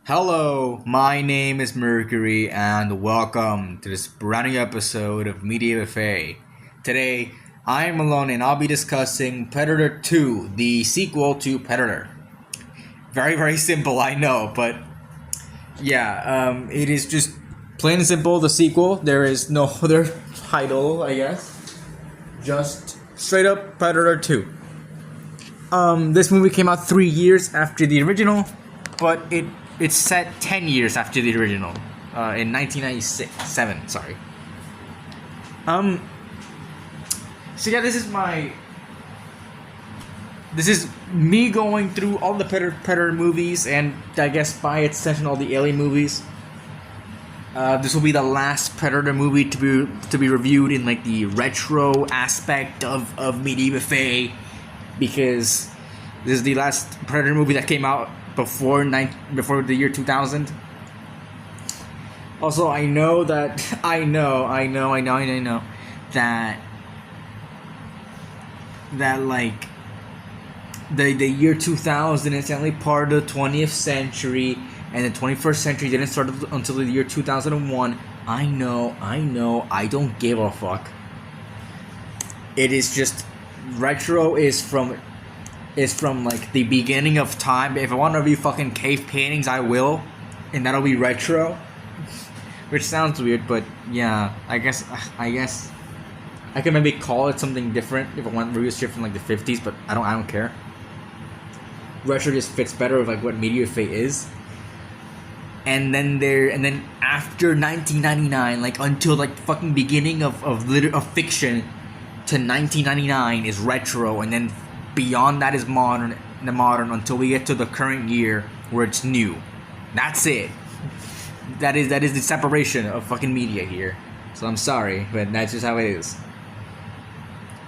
Hello, my name is Mercury, and welcome to this brand new episode of Media Buffet. Today, I am alone and I'll be discussing Predator 2, the sequel to Predator. Very, very simple, I know, but yeah, it is just plain and simple the sequel. There is no other title, I guess. Just straight up Predator 2. This movie came out 3 years after the original, but it's set 10 years after the original, in 1997, sorry. So yeah, this is me going through all the Predator movies, and I guess by extension all the Alien movies. This will be the last Predator movie to be reviewed in like the retro aspect of Media Buffet, because this is the last Predator movie that came out before the year 2000. Also, I know that like the year 2000 is only part of the 20th century, and the 21st century didn't start until the year 2001. I know, I don't give a fuck. It is just retro is from like the beginning of time. If I want to review fucking cave paintings, I will, and that'll be retro. Which sounds weird, but yeah, I guess I could maybe call it something different if I want to review shit from like the 50s, but I don't care. Retro just fits better with like what Media Buffet is. And then after 1999, like until like fucking beginning of fiction to 1999 is retro, and then beyond that is modern until we get to the current year where it's new. That's it. That is the separation of fucking media here. So I'm sorry, but that's just how it is.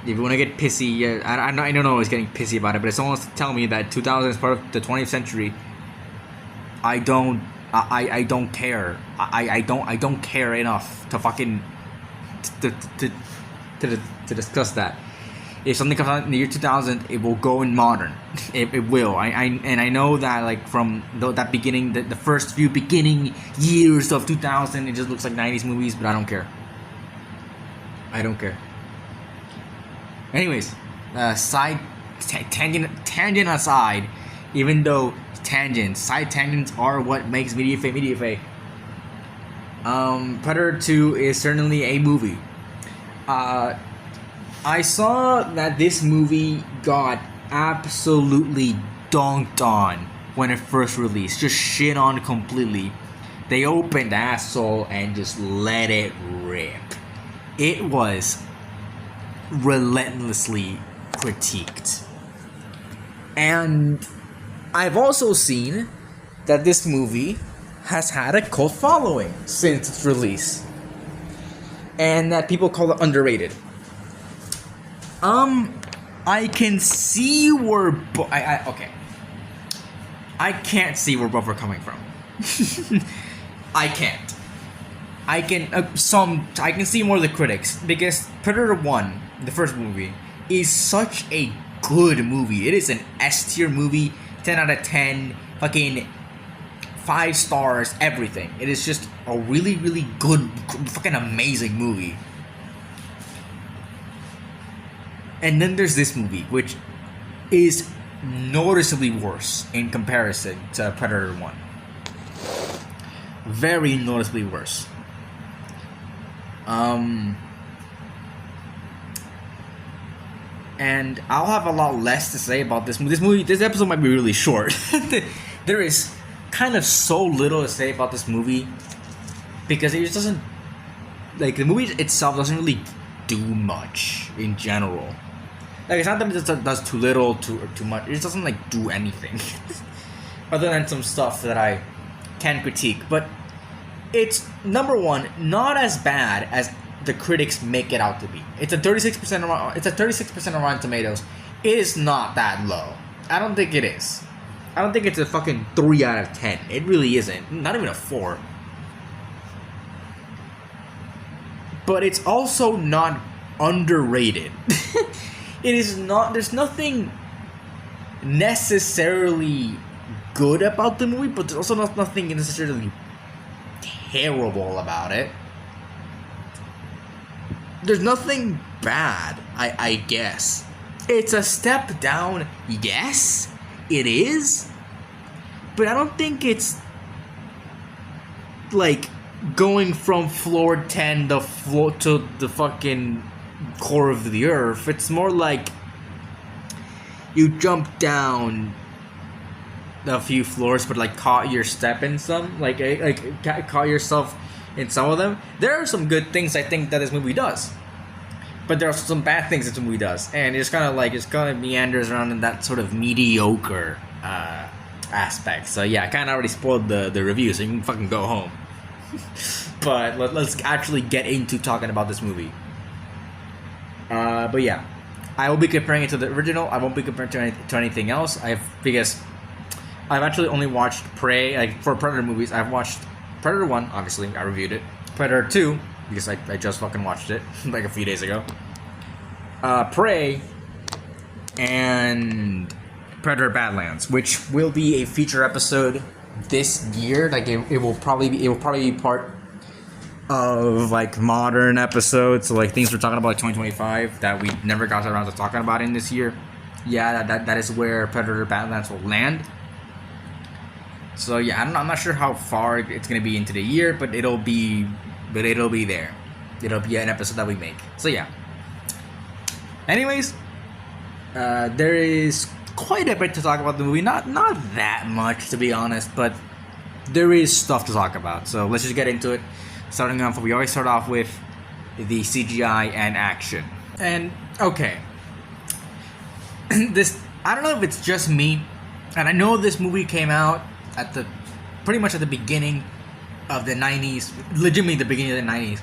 If you want to get pissy, yeah, I don't know who's getting pissy about it, but if someone wants to tell me that 2000 is part of the 20th century, I don't care. I don't care enough to fucking to discuss that. If something comes out in the year 2000, it will go in modern. It will. I know that like from that beginning, the first few beginning years of 2000, it just looks like 90s movies, but I don't care. Anyways, tangent aside, even though side tangents are what makes Media Buffet. Predator 2 is certainly a movie. I saw that this movie got absolutely dunked on when it first released. Just shit on completely. They opened asshole and just let it rip. It was relentlessly critiqued. And I've also seen that this movie has had a cult following since its release, and that people call it underrated. I can see where okay. I can't see where both are coming from. I can't. I can see more of the critics, because Predator 1, the first movie, is such a good movie. It is an S tier movie, 10 out of 10, fucking 5 stars, everything. It is just a really, really good, fucking amazing movie. And then there's this movie, which is noticeably worse in comparison to Predator 1. Very noticeably worse. And I'll have a lot less to say about this movie. This episode might be really short. There is kind of so little to say about this movie, because it just doesn't, like, the movie itself doesn't really do much in general. Like, it's not that it does too little or too much. It just doesn't like do anything other than some stuff that I can critique. But it's, number one, not as bad as the critics make it out to be. It's a 36%. It's a 36% on Rotten Tomatoes. It is not that low. I don't think it is. I don't think it's a fucking 3 out of 10. It really isn't. Not even a 4. But it's also not underrated. It is not. There's nothing necessarily good about the movie, but there's also nothing necessarily terrible about it. There's nothing bad, I guess. It's a step down, yes, it is. But I don't think it's like going from floor 10 to the fucking core of the earth. It's more like you jump down a few floors, but like caught your step in some, like caught yourself in some of them. There are some good things I think that this movie does, but there are some bad things that this movie does, and it's kind of meanders around in that sort of mediocre aspect. So yeah, I kind of already spoiled the review, so you can fucking go home. But let's actually get into talking about this movie. But yeah, I will be comparing it to the original. I won't be comparing it to anything else. Because I've actually only watched Prey. Like for Predator movies, I've watched Predator 1, obviously, I reviewed it. Predator 2, because I just fucking watched it like a few days ago. Prey, and Predator Badlands, which will be a feature episode this year. Like it will probably be part of like modern episodes, so like things we're talking about like 2025 that we never got around to talking about in this year. Yeah, that is where Predator Badlands will land. So yeah, I'm not sure how far it's gonna be into the year, but it'll be there. It'll be an episode that we make. So yeah. Anyways, there is quite a bit to talk about the movie. Not that much, to be honest, but there is stuff to talk about. So let's just get into it. Starting off, we always start off with the CGI and action. And okay, I don't know if it's just me, and I know this movie came out pretty much at the beginning of the 90s, legitimately the beginning of the 90s.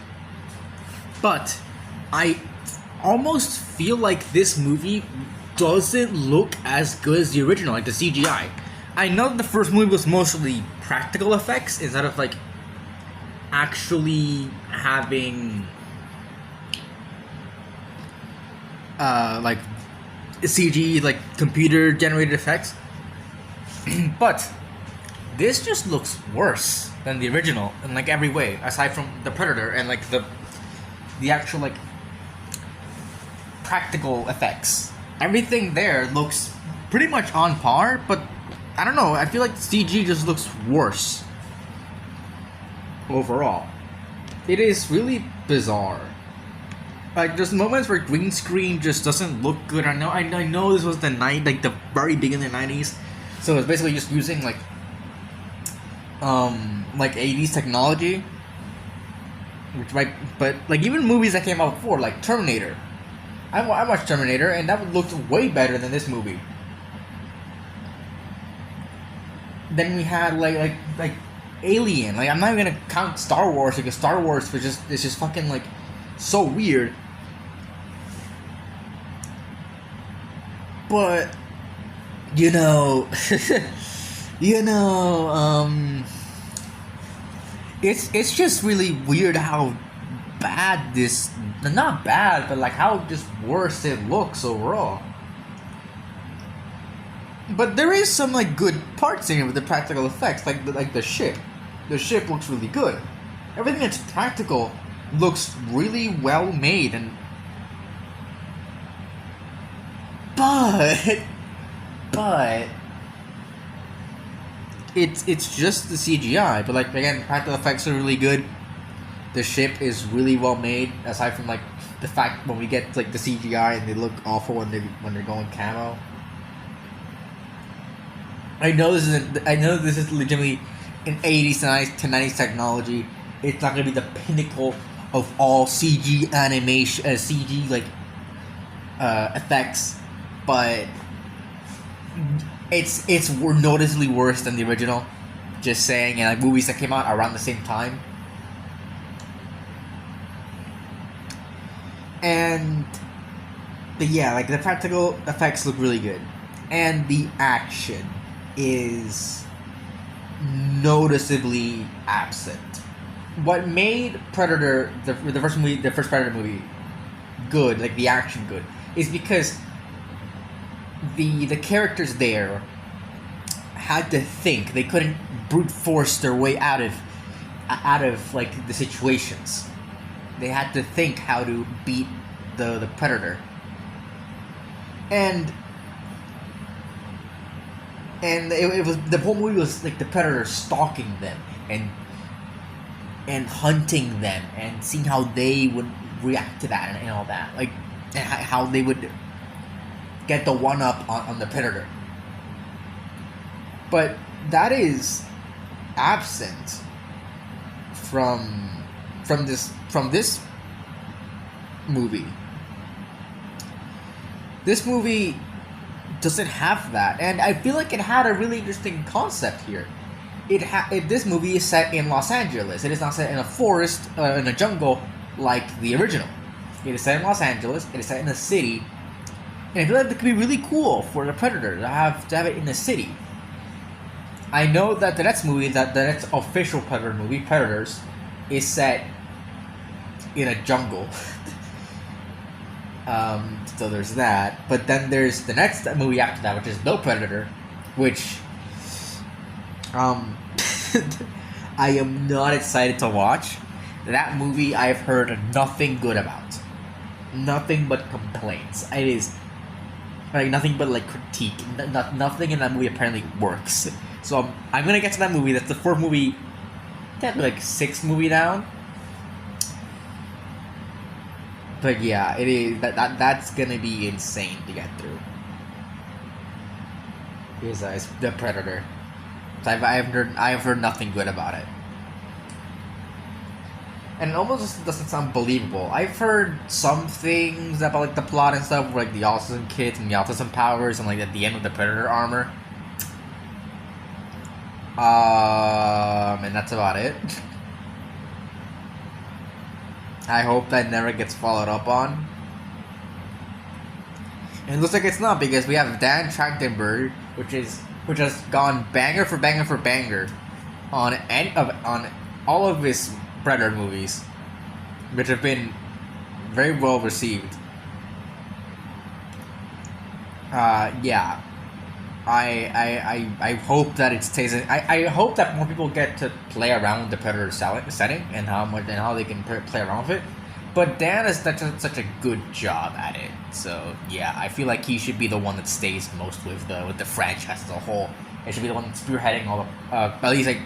But I almost feel like this movie doesn't look as good as the original, like the CGI. I know that the first movie was mostly practical effects instead of like actually having like CG, like computer generated effects. But this just looks worse than the original in like every way, aside from the Predator and like the actual like practical effects. Everything there looks pretty much on par, but I don't know, I feel like CG just looks worse overall. It is really bizarre. Like there's moments where green screen just doesn't look good. I know this was the very beginning of the 90s, so it's basically just using like 80s technology, but like even movies that came out before, like Terminator. I watched Terminator, and that looked way better than this movie. Then we had like Alien. Like I'm not even gonna count Star Wars, because Star Wars was just fucking like so weird. But you know, it's just really weird how bad this, not bad, but like how just worse it looks overall. But there is some like good parts in it with the practical effects, like the ship. The ship looks really good. Everything that's practical looks really well made, and but it's just the CGI. But like again, practical effects are really good. The ship is really well made, aside from like the fact when we get like the CGI and they look awful when they're going camo. I know this is legitimately an 80s to 90s technology. It's not gonna be the pinnacle of all CG animation, CG like effects, but it's noticeably worse than the original. Just saying, and like movies that came out around the same time. But yeah, like the practical effects look really good, and the action is noticeably absent. What made Predator, the first Predator movie, good, like the action good, is because the characters there had to think. They couldn't brute force their way out of like the situations. They had to think how to beat the predator. And it was, the whole movie was like the predator stalking them and hunting them and seeing how they would react to that and all that, like, and how they would get the one up on the predator. But that is absent from this movie. This movie doesn't have that, and I feel like it had a really interesting concept here. This movie is set in Los Angeles. It is not set in a forest, in a jungle like the original. It is set in Los Angeles. It is set in a city, and I feel like it could be really cool for the Predator to have it in the city. I know that the next movie, the next official Predator movie, Predators, is set in a jungle. So there's that. But then there's the next movie after that, which is No Predator, which I am not excited to watch. That movie I've heard nothing good about. Nothing but complaints. It is like nothing but like critique. Nothing in that movie apparently works. So I'm gonna get to that movie. That's the fourth movie. Technically like sixth movie down. But yeah, it is that's gonna be insane to get through. It's the Predator. So I've heard nothing good about it. And it almost doesn't sound believable. I've heard some things about like the plot and stuff, like the autism kids and the autism powers, and like at the end with the Predator armor. And that's about it. I hope that never gets followed up on. And it looks like it's not, because we have Dan Trachtenberg, which has gone banger for banger for banger on all of his Predator movies, which have been very well received. Yeah. I hope that it stays in. I hope that more people get to play around with the Predator setting and how they can play around with it. But Dan has done such a good job at it. So yeah, I feel like he should be the one that stays most with the franchise as a whole. It should be the one spearheading all the at least like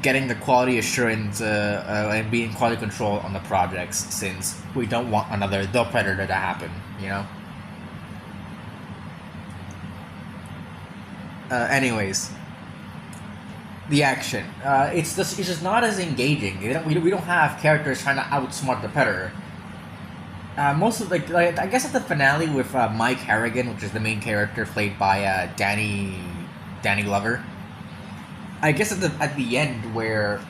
getting the quality assurance and being quality control on the projects, since we don't want another The Predator to happen. You know. Anyways, the action. It's just not as engaging. We don't have characters trying to outsmart the Predator. Most of like I guess at the finale with Mike Harrigan, which is the main character played by Danny Glover. I guess at the end where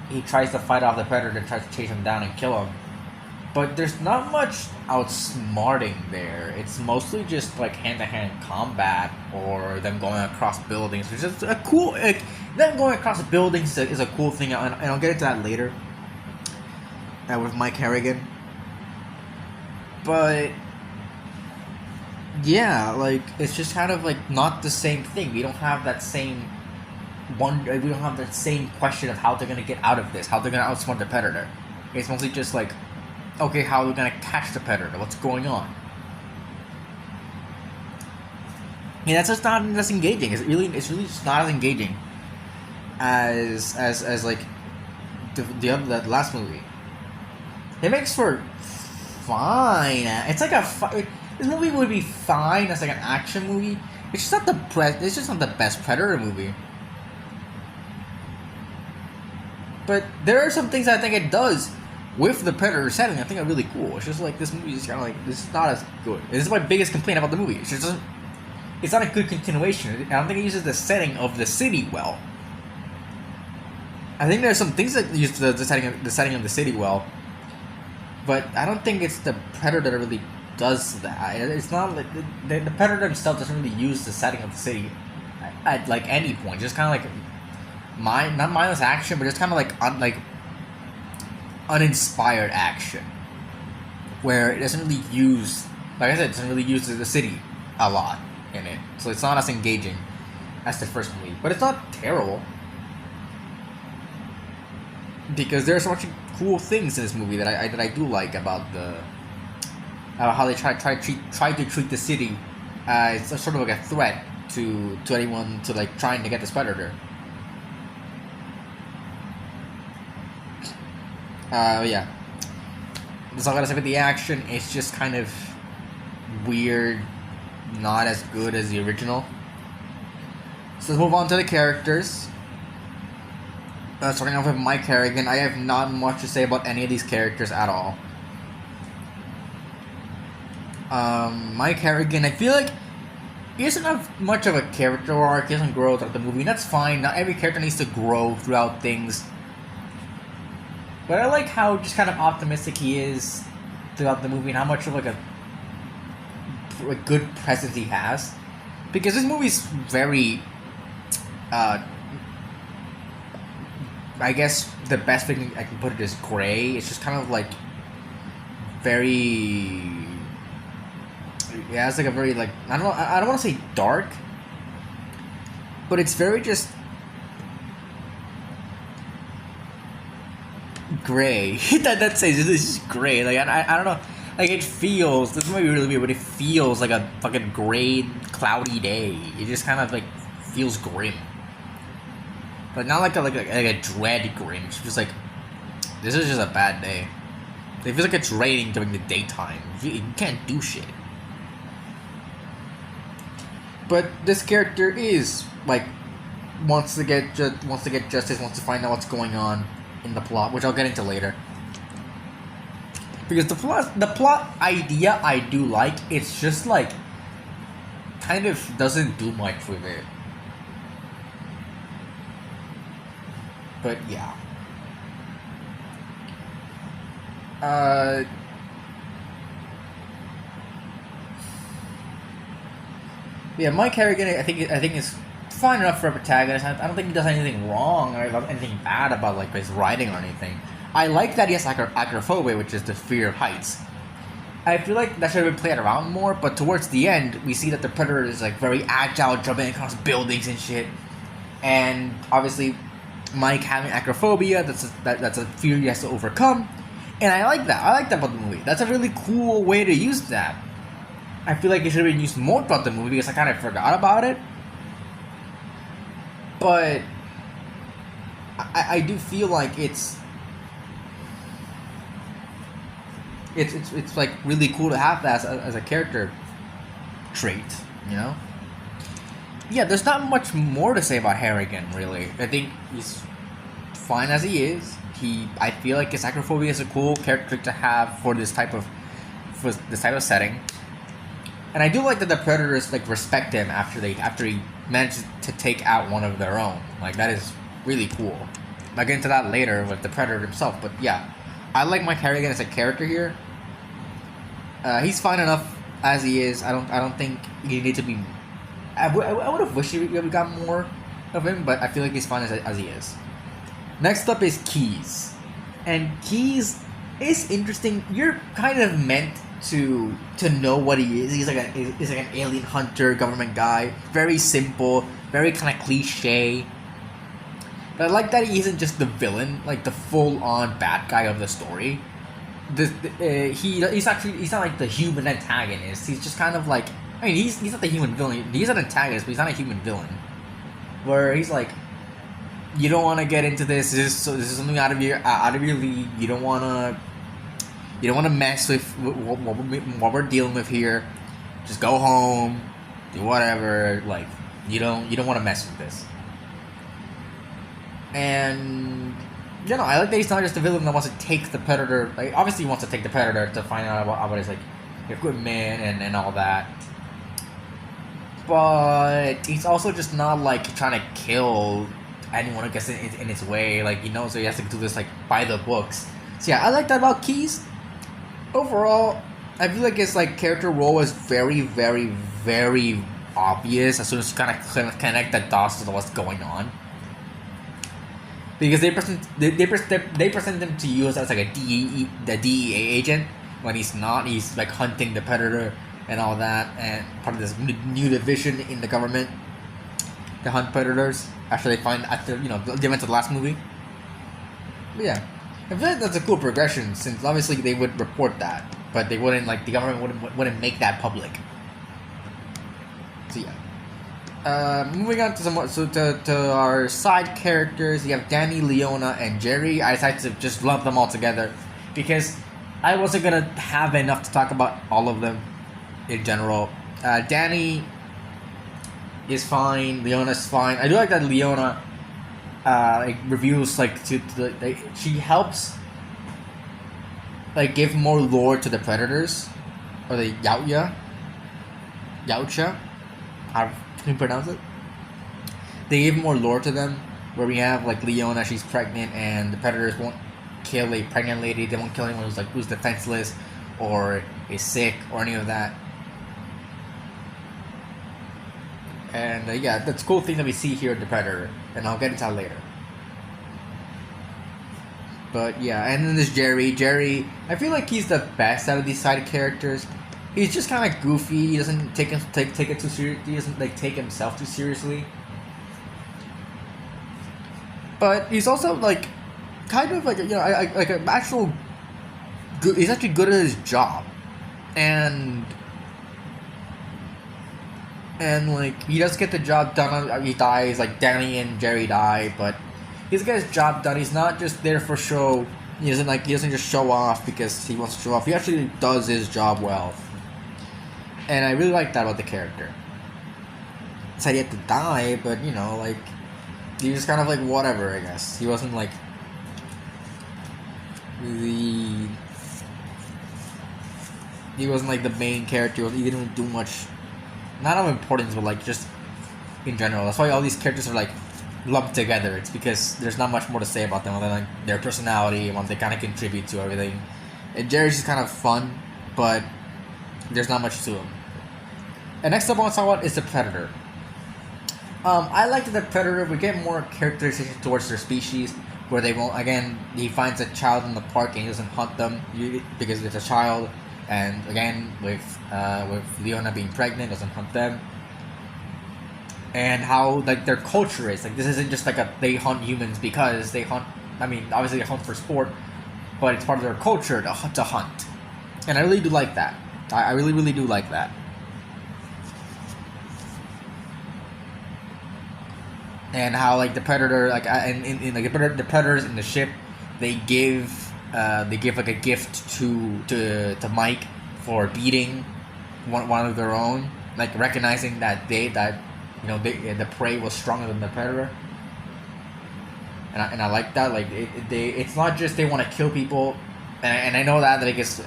he tries to fight off the Predator and tries to chase him down and kill him. But there's not much outsmarting there. It's mostly just like hand-to-hand combat or them going across buildings, which is a cool. Them going across buildings is a cool thing, and I'll get into that later. With Mike Harrigan. But yeah, like it's just kind of like not the same thing. We don't have that same we don't have that same question of how they're gonna get out of this, how they're gonna outsmart the Predator. It's mostly just like, okay, how are we gonna catch the Predator? What's going on? Yeah, that's just not as engaging. It's really just not as engaging as like the last movie. It makes for fine. It's like this movie would be fine as like an action movie. It's just not the best Predator movie. But there are some things I think it does with the Predator setting. I think are really cool. It's just like this movie is kind of like, this is not as good. This is my biggest complaint about the movie. It's not a good continuation. I don't think it uses the setting of the city well. I think there's some things that use the setting of the city well, but I don't think it's the Predator that really does that. It's not like the Predator himself doesn't really use the setting of the city at like any point. Just kind of like not mindless action, but just kind of like uninspired action, where it doesn't really use, like I said, it doesn't really use the city a lot. in it, so it's not as engaging as the first movie. But it's not terrible because there are so much cool things in this movie that I do like about the how they try to treat the city as a sort of like a threat to anyone to like trying to get this predator. Yeah. That's all I gotta say about the action. It's just kind of weird, not as good as the original. So let's move on to the characters. Starting off with Mike Harrigan, I have not much to say about any of these characters at all. Mike Harrigan, I feel like he doesn't have much of a character arc. He doesn't grow throughout the movie, and that's fine. Not every character needs to grow throughout things. But I like how just kind of optimistic he is throughout the movie and how much of like a good presence he has. Because this movie's very, I guess the best thing I can put it is gray. It's just kind of like very, yeah, it's like a very like, I don't want to say dark, but it's very just gray. That's it. It's just gray. Like I don't know. Like it feels. This might be really weird, but it feels like a fucking gray, cloudy day. It just kind of like feels grim, but not like a dread grim. It's just like this is just a bad day. It feels like it's raining during the daytime. You can't do shit. But this character is like wants to get justice. Wants to find out what's going on in the plot, which I'll get into later. Because the plot idea I do like. It's just like kind of doesn't do much with it. But yeah. Yeah, Mike Harrigan, I think is fine enough for a protagonist. I don't think he does anything wrong or anything bad about like his writing or anything. I like that he has acrophobia, which is the fear of heights. I feel like that should have been played around more, but towards the end, we see that the Predator is like very agile, jumping across buildings and shit. And obviously, Mike having acrophobia, that's a fear he has to overcome. And I like that. I like that about the movie. That's a really cool way to use that. I feel like it should have been used more throughout the movie because I kind of forgot about it. But I do feel like it's like really cool to have that as a character trait, you know? Yeah, there's not much more to say about Harrigan, really. I think he's fine as he is. I feel like his acrophobia is a cool character trait to have for this type of setting. And I do like that the Predators like respect him after he manages to take out one of their own. Like that is really cool. I'll get into that later with the Predator himself, but yeah, I like Mike Harrigan as a character here. He's fine enough as he is. I don't think he need to be. I would have wished we got more of him, but I feel like he's fine as he is. Next up is Keys, and Keys is interesting. You're kind of meant to know what he is. He's like an alien hunter, government guy. Very simple, very kind of cliche. But I like that he isn't just the villain, like the full-on bad guy of the story. He's not like the human antagonist. He's just kind of like, I mean, he's not the human villain. He's an antagonist, but he's not a human villain. Where he's like, you don't want to get into this. This is something out of your league. You don't want to mess with what we're dealing with here. Just go home, do whatever. Like you don't want to mess with this. And you know, I like that he's not just a villain that wants to take the Predator. Like obviously, he wants to take the Predator to find out about his like equipment and all that. But he's also just not like trying to kill anyone who gets in his way. Like he knows that he has to do this like by the books. So yeah, I like that about Keys. Overall, I feel like his like character role was very, very, very obvious as soon as you kind of connect the dots to what's going on. Because they present him to you as like the DEA agent when he's not. He's like hunting the Predator and all that, and part of this new division in the government to hunt predators after they find after the events of the last movie. But yeah, I feel like that's a cool progression since obviously they would report that, but they wouldn't the government wouldn't make that public. So yeah. Moving on to to our side characters, you have Danny, Leona, and Jerry. I decided to just lump them all together because I wasn't gonna have enough to talk about all of them in general. Danny is fine. Leona's fine. I do like that Leona reveals she helps give more lore to the predators or the Yautja. How can you pronounce it? They give more lore to them, where we have Leona, she's pregnant, and the predators won't kill a pregnant lady. They won't kill anyone who's defenseless or is sick or any of that. And yeah, that's a cool thing that we see here in the Predator, and I'll get into that later. But yeah, and then there's Jerry. Jerry, I feel like he's the best out of these side characters. He's just kind of goofy. He doesn't take it too serious. He doesn't take himself too seriously. But he's also kind of an actual good. He's actually good at his job, and he does get the job done. He dies, Danny and Jerry die, but he's got his job done. He's not just there for show. He doesn't just show off because he wants to show off. He actually does his job well, and I really like that about the character. Said he had to die, but he was kind of whatever. I guess he wasn't he wasn't the main character. He didn't do much. Not of importance, but just in general. That's why all these characters are lumped together. It's because there's not much more to say about them other than their personality and what they kind of contribute to everything. And Jerry's just kind of fun, but there's not much to him. And next up I want to talk about is the Predator. I like that the Predator, we get more characterization towards their species, where they won't, again, he finds a child in the park and he doesn't hunt them because it's a child. And again, with Leona being pregnant, doesn't hunt them. And how their culture is this isn't just they hunt humans because they hunt. I mean, obviously they hunt for sport, but it's part of their culture to hunt. And I really do like that. I really, really do like that. And how the Predator in the Predators in the ship, they give a gift to Mike for beating one of their own, recognizing that the prey was stronger than the Predator. And I like that. It's not just they want to kill people, and I know that because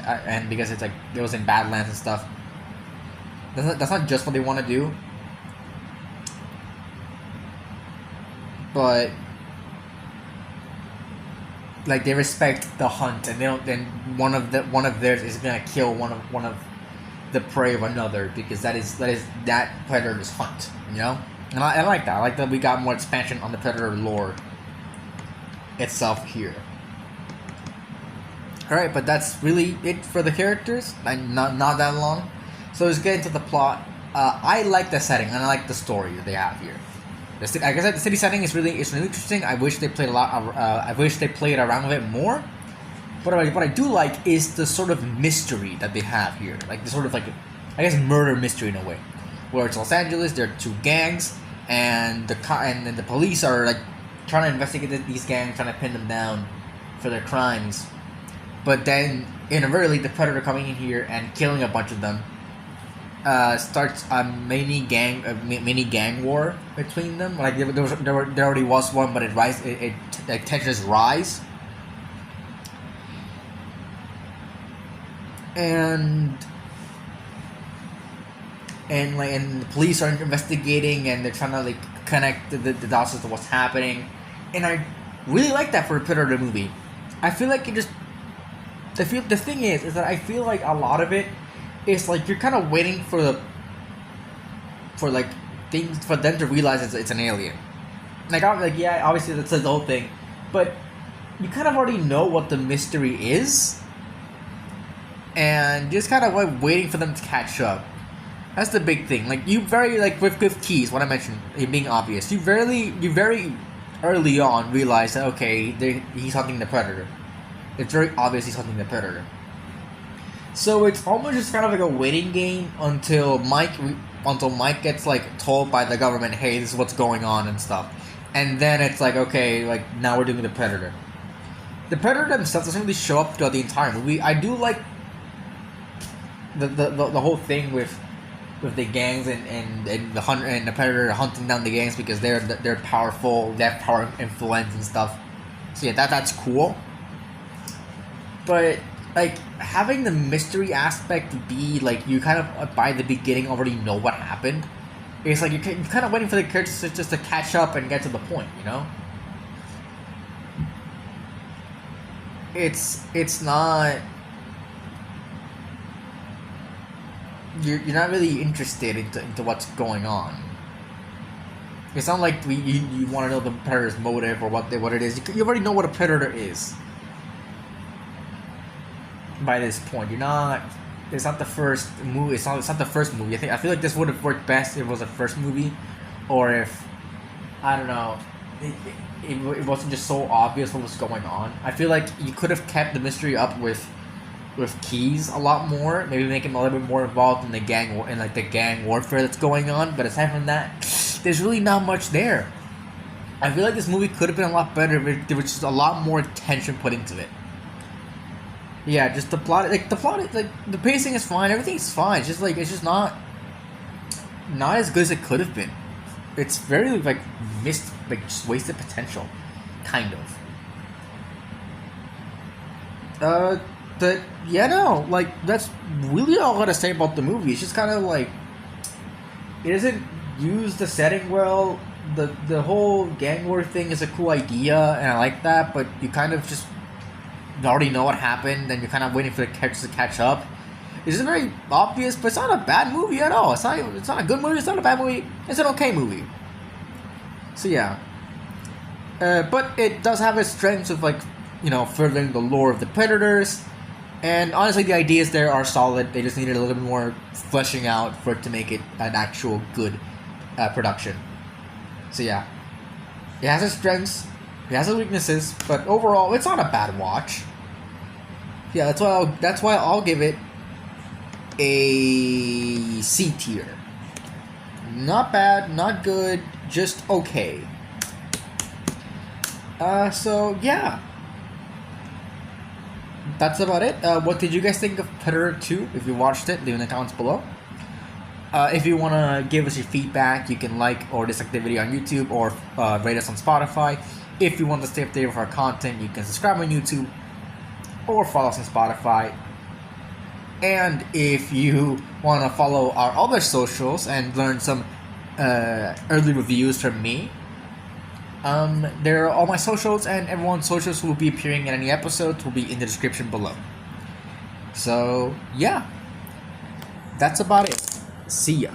it's it was in Badlands and stuff. That's not just what they want to do, but they respect the hunt, and they don't. Then one of theirs is gonna kill one of the prey of another because that is that Predator's hunt. And I like that. I like that we got more expansion on the Predator lore itself here. All right, but that's really it for the characters. Not that long. So let's get into the plot. I like the setting and I like the story that they have here. Like I said, the city setting is really interesting. I wish they played I wish they played around with it more. But what I do like is the sort of mystery that they have here, the sort of I guess murder mystery in a way, where it's Los Angeles. There are two gangs, and the police are trying to investigate these gangs, trying to pin them down for their crimes. But then inadvertently, the Predator coming in here and killing a bunch of them starts a mini gang war between them. There already was one, but tensions rise, and the police are investigating and they're trying to connect the dots to what's happening, and I really like that for a Predator movie. I feel like the thing is that I feel like a lot of it is you're kind of waiting for things for them to realize it's an alien. Yeah, obviously that's the whole thing, but you kind of already know what the mystery is, and just kind of like waiting for them to catch up. That's the big thing. Like you very like with keys, what I mentioned, it being obvious. You very early on realize that okay, he's hunting the predator. It's very obvious he's hunting the predator. So it's almost just kind of like a waiting game until Mike gets like told by the government, hey, this is what's going on and stuff, and then it's like okay, like now we're doing the predator. The predator himself doesn't really show up throughout the entire movie. I do like the whole thing with the gangs and the hunter and the predator hunting down the gangs because they're powerful, they have power influence and stuff. So yeah, that's cool. But like having the mystery aspect be like you kind of by the beginning already know what happened. It's like you're kind of waiting for the characters just to catch up and get to the point, you know. It's not. You're not really interested into what's going on. It's not like you want to know the predator's motive or what it is. You already know what a predator is. By this point, you're not. It's not the first movie. It's not the first movie. I feel like this would have worked best if it was the first movie, or if I don't know. It wasn't just so obvious what was going on. I feel like you could have kept the mystery up with Keys a lot more. Maybe make him a little bit more involved in the gang warfare that's going on. But aside from that, there's really not much there. I feel like this movie could have been a lot better if there was just a lot more attention put into it. Yeah, just the plot, the pacing is fine. Everything's fine. It's just not as good as it could have been. It's very like missed, like just wasted potential, kind of. But yeah, no, like that's really all I gotta say about the movie. It's just kind of like it doesn't use the setting well. The whole gang war thing is a cool idea, and I like that. But you kind of just already know what happened, and you're kind of waiting for the characters to catch up. It's just very obvious, but it's not a bad movie at all. It's not a good movie. It's not a bad movie. It's an okay movie. So yeah, but it does have its strengths of like furthering the lore of the predators, and honestly, the ideas there are solid. They just needed a little bit more fleshing out for it to make it an actual good production. So yeah, it has its strengths. It has its weaknesses, but overall, it's not a bad watch. Yeah, that's why I'll give it a C tier. Not bad, not good, just okay. So yeah, that's about it. What did you guys think of Predator 2? If you watched it, leave in the comments below. If you want to give us your feedback, you can like or dislike the video on YouTube or rate us on Spotify. If you want to stay updated with our content, you can subscribe on YouTube or follow us on Spotify. And if you want to follow our other socials and learn some early reviews from me, there are all my socials, and everyone's socials will be appearing in any episodes will be in the description below. So, yeah. That's about it. See ya.